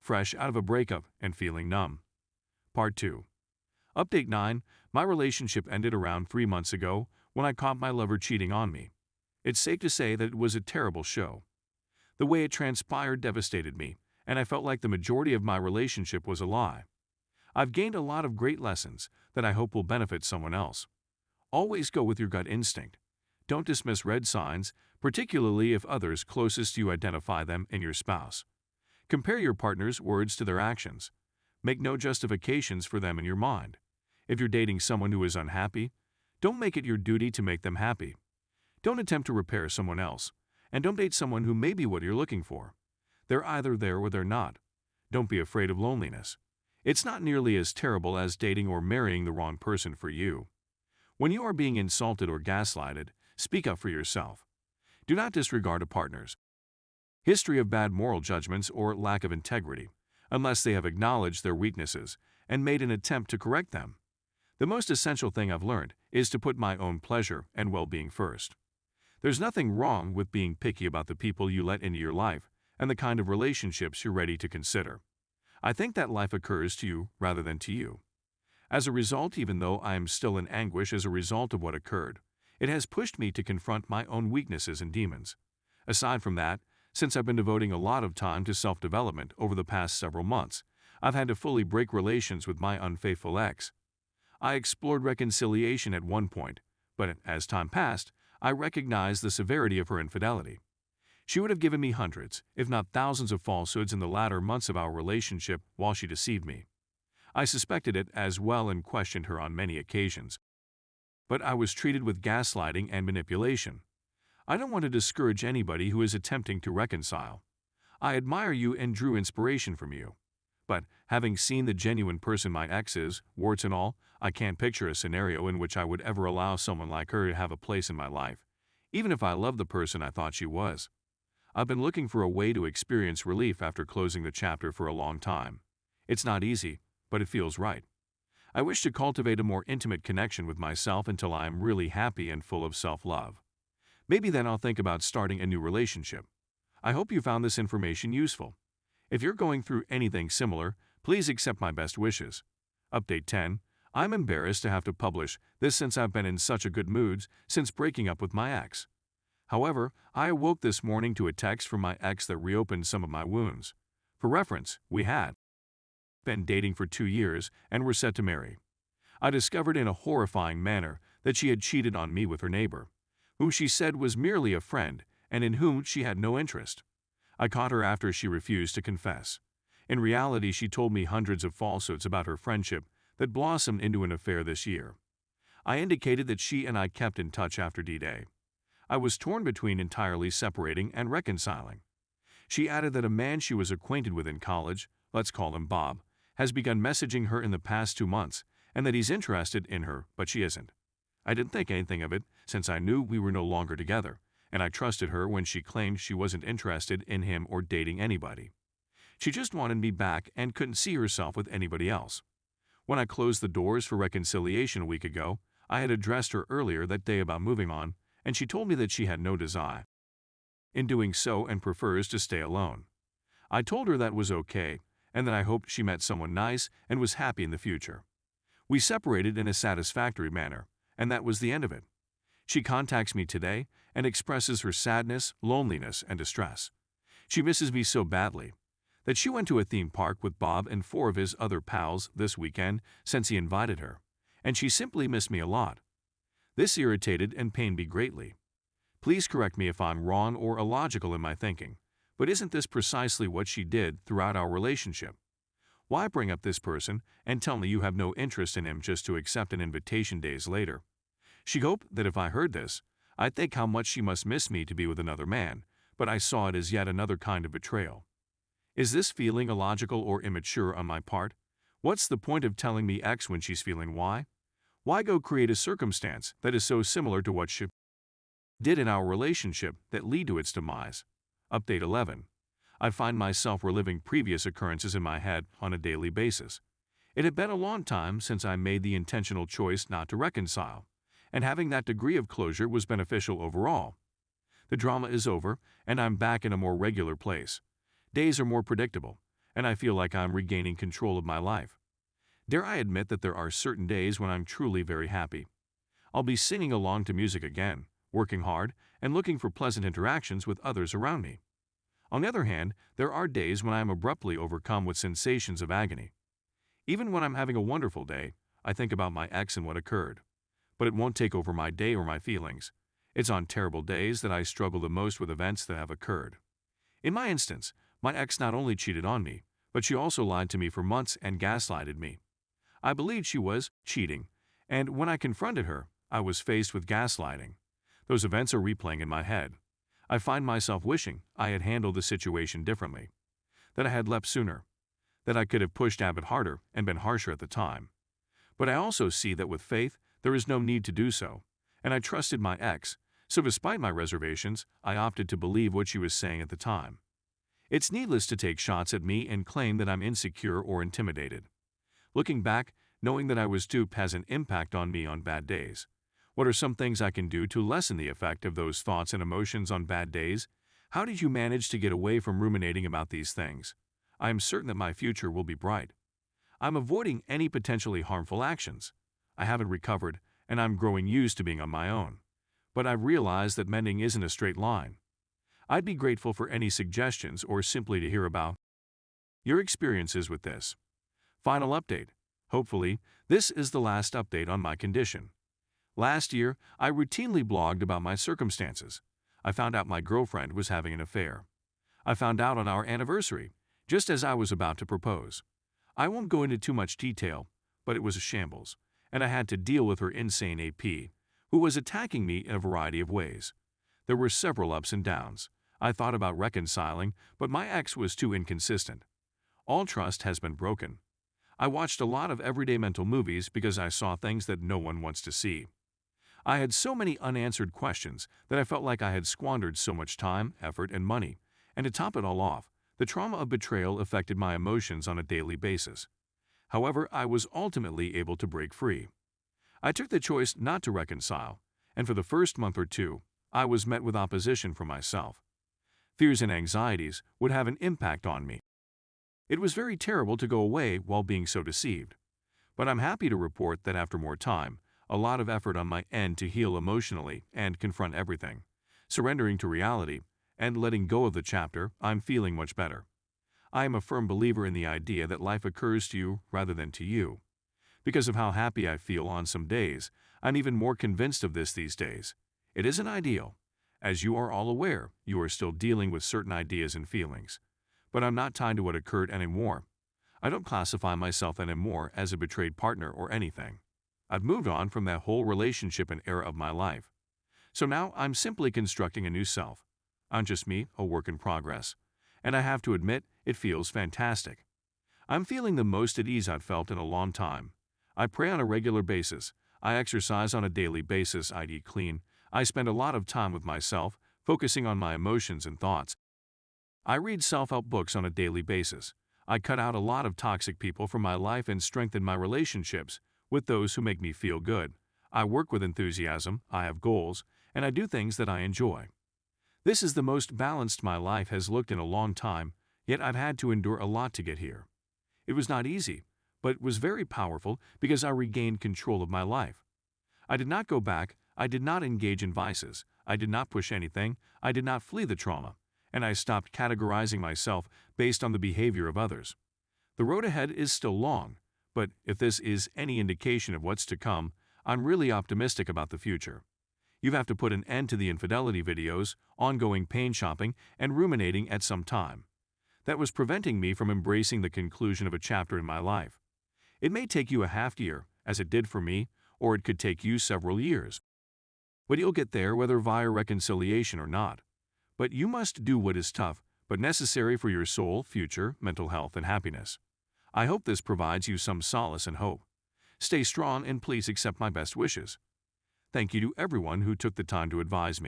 fresh out of a breakup and feeling numb. Part 2. Update 9. My relationship ended around 3 months ago when I caught my lover cheating on me. It's safe to say that it was a terrible show. The way it transpired devastated me, and I felt like the majority of my relationship was a lie. I've gained a lot of great lessons that I hope will benefit someone else. Always go with your gut instinct. Don't dismiss red signs, particularly if others closest to you identify them in your spouse. Compare your partner's words to their actions. Make no justifications for them in your mind. If you're dating someone who is unhappy, don't make it your duty to make them happy. Don't attempt to repair someone else, and don't date someone who may be what you're looking for. They're either there or they're not. Don't be afraid of loneliness. It's not nearly as terrible as dating or marrying the wrong person for you. When you are being insulted or gaslighted, speak up for yourself. Do not disregard a partner's history of bad moral judgments or lack of integrity, unless they have acknowledged their weaknesses and made an attempt to correct them. The most essential thing I've learned is to put my own pleasure and well-being first. There's nothing wrong with being picky about the people you let into your life and the kind of relationships you're ready to consider. I think that life occurs to you rather than to you. As a result, even though I am still in anguish as a result of what occurred, it has pushed me to confront my own weaknesses and demons. Aside from that, since I've been devoting a lot of time to self-development over the past several months, I've had to fully break relations with my unfaithful ex. I explored reconciliation at one point, but as time passed, I recognized the severity of her infidelity. She would have given me hundreds, if not thousands of falsehoods in the latter months of our relationship while she deceived me. I suspected it as well and questioned her on many occasions. But I was treated with gaslighting and manipulation. I don't want to discourage anybody who is attempting to reconcile. I admire you and drew inspiration from you. But, having seen the genuine person my ex is, warts and all, I can't picture a scenario in which I would ever allow someone like her to have a place in my life, even if I loved the person I thought she was. I've been looking for a way to experience relief after closing the chapter for a long time. It's not easy, but it feels right. I wish to cultivate a more intimate connection with myself until I am really happy and full of self-love. Maybe then I'll think about starting a new relationship. I hope you found this information useful. If you're going through anything similar, please accept my best wishes. Update 10. I'm embarrassed to have to publish this since I've been in such a good mood since breaking up with my ex. However, I awoke this morning to a text from my ex that reopened some of my wounds. For reference, we had been dating for 2 years and were set to marry. I discovered in a horrifying manner that she had cheated on me with her neighbor, whom she said was merely a friend and in whom she had no interest. I caught her after she refused to confess. In reality, she told me hundreds of falsehoods about her friendship that blossomed into an affair this year. I indicated that she and I kept in touch after D-Day. I was torn between entirely separating and reconciling. She added that a man she was acquainted with in college, let's call him Bob, has begun messaging her in the past 2 months and that he's interested in her, but she isn't. I didn't think anything of it since I knew we were no longer together, and I trusted her when she claimed she wasn't interested in him or dating anybody. She just wanted me back and couldn't see herself with anybody else. When I closed the doors for reconciliation a week ago, I had addressed her earlier that day about moving on, and she told me that she had no desire in doing so and prefers to stay alone. I told her that was okay, and that I hoped she met someone nice and was happy in the future. We separated in a satisfactory manner, and that was the end of it. She contacts me today and expresses her sadness, loneliness, and distress. She misses me so badly that she went to a theme park with Bob and 4 of his other pals this weekend since he invited her, and she simply missed me a lot. This irritated and pained me greatly. Please correct me if I'm wrong or illogical in my thinking, but isn't this precisely what she did throughout our relationship? Why bring up this person and tell me you have no interest in him just to accept an invitation days later? She hoped that if I heard this, I'd think how much she must miss me to be with another man, but I saw it as yet another kind of betrayal. Is this feeling illogical or immature on my part? What's the point of telling me X when she's feeling Y? Why go create a circumstance that is so similar to what she did in our relationship that lead to its demise? Update 11. I find myself reliving previous occurrences in my head on a daily basis. It had been a long time since I made the intentional choice not to reconcile, and having that degree of closure was beneficial overall. The drama is over, and I'm back in a more regular place. Days are more predictable, and I feel like I'm regaining control of my life. Dare I admit that there are certain days when I'm truly very happy. I'll be singing along to music again, working hard, and looking for pleasant interactions with others around me. On the other hand, there are days when I am abruptly overcome with sensations of agony. Even when I'm having a wonderful day, I think about my ex and what occurred. But it won't take over my day or my feelings. It's on terrible days that I struggle the most with events that have occurred. In my instance, my ex not only cheated on me, but she also lied to me for months and gaslighted me. I believed she was cheating, and when I confronted her, I was faced with gaslighting. Those events are replaying in my head. I find myself wishing I had handled the situation differently, that I had left sooner, that I could have pushed Abbott harder and been harsher at the time. But I also see that with faith, there is no need to do so, and I trusted my ex, so despite my reservations, I opted to believe what she was saying at the time. It's needless to take shots at me and claim that I'm insecure or intimidated. Looking back, knowing that I was duped has an impact on me on bad days. What are some things I can do to lessen the effect of those thoughts and emotions on bad days? How did you manage to get away from ruminating about these things? I am certain that my future will be bright. I'm avoiding any potentially harmful actions. I haven't recovered, and I'm growing used to being on my own. But I've realized that mending isn't a straight line. I'd be grateful for any suggestions or simply to hear about your experiences with this. Final update. Hopefully, this is the last update on my condition. Last year, I routinely blogged about my circumstances. I found out my girlfriend was having an affair. I found out on our anniversary, just as I was about to propose. I won't go into too much detail, but it was a shambles, and I had to deal with her insane AP, who was attacking me in a variety of ways. There were several ups and downs. I thought about reconciling, but my ex was too inconsistent. All trust has been broken. I watched a lot of everyday mental movies because I saw things that no one wants to see. I had so many unanswered questions that I felt like I had squandered so much time, effort, and money. And to top it all off, the trauma of betrayal affected my emotions on a daily basis. However, I was ultimately able to break free. I took the choice not to reconcile, and for the first month or two, I was met with opposition from myself. Fears and anxieties would have an impact on me. It was very terrible to go away while being so deceived. But I'm happy to report that after more time, a lot of effort on my end to heal emotionally and confront everything, surrendering to reality, and letting go of the chapter, I'm feeling much better. I am a firm believer in the idea that life occurs to you rather than to you. Because of how happy I feel on some days, I'm even more convinced of this these days. It isn't ideal. As you are all aware, you are still dealing with certain ideas and feelings. But I'm not tied to what occurred anymore. I don't classify myself anymore as a betrayed partner or anything. I've moved on from that whole relationship and era of my life. So now I'm simply constructing a new self. I'm just me, a work in progress. And I have to admit, it feels fantastic. I'm feeling the most at ease I've felt in a long time. I pray on a regular basis. I exercise on a daily basis. I eat clean. I spend a lot of time with myself, focusing on my emotions and thoughts. I read self-help books on a daily basis. I cut out a lot of toxic people from my life and strengthen my relationships with those who make me feel good. I work with enthusiasm, I have goals, and I do things that I enjoy. This is the most balanced my life has looked in a long time, yet I've had to endure a lot to get here. It was not easy, but it was very powerful because I regained control of my life. I did not go back, I did not engage in vices, I did not push anything, I did not flee the trauma, and I stopped categorizing myself based on the behavior of others. The road ahead is still long, but if this is any indication of what's to come, I'm really optimistic about the future. You have to put an end to the infidelity videos, ongoing pain shopping, and ruminating at some time. That was preventing me from embracing the conclusion of a chapter in my life. It may take you a half year, as it did for me, or it could take you several years. But you'll get there whether via reconciliation or not. But you must do what is tough, but necessary for your soul, future, mental health, and happiness. I hope this provides you some solace and hope. Stay strong and please accept my best wishes. Thank you to everyone who took the time to advise me.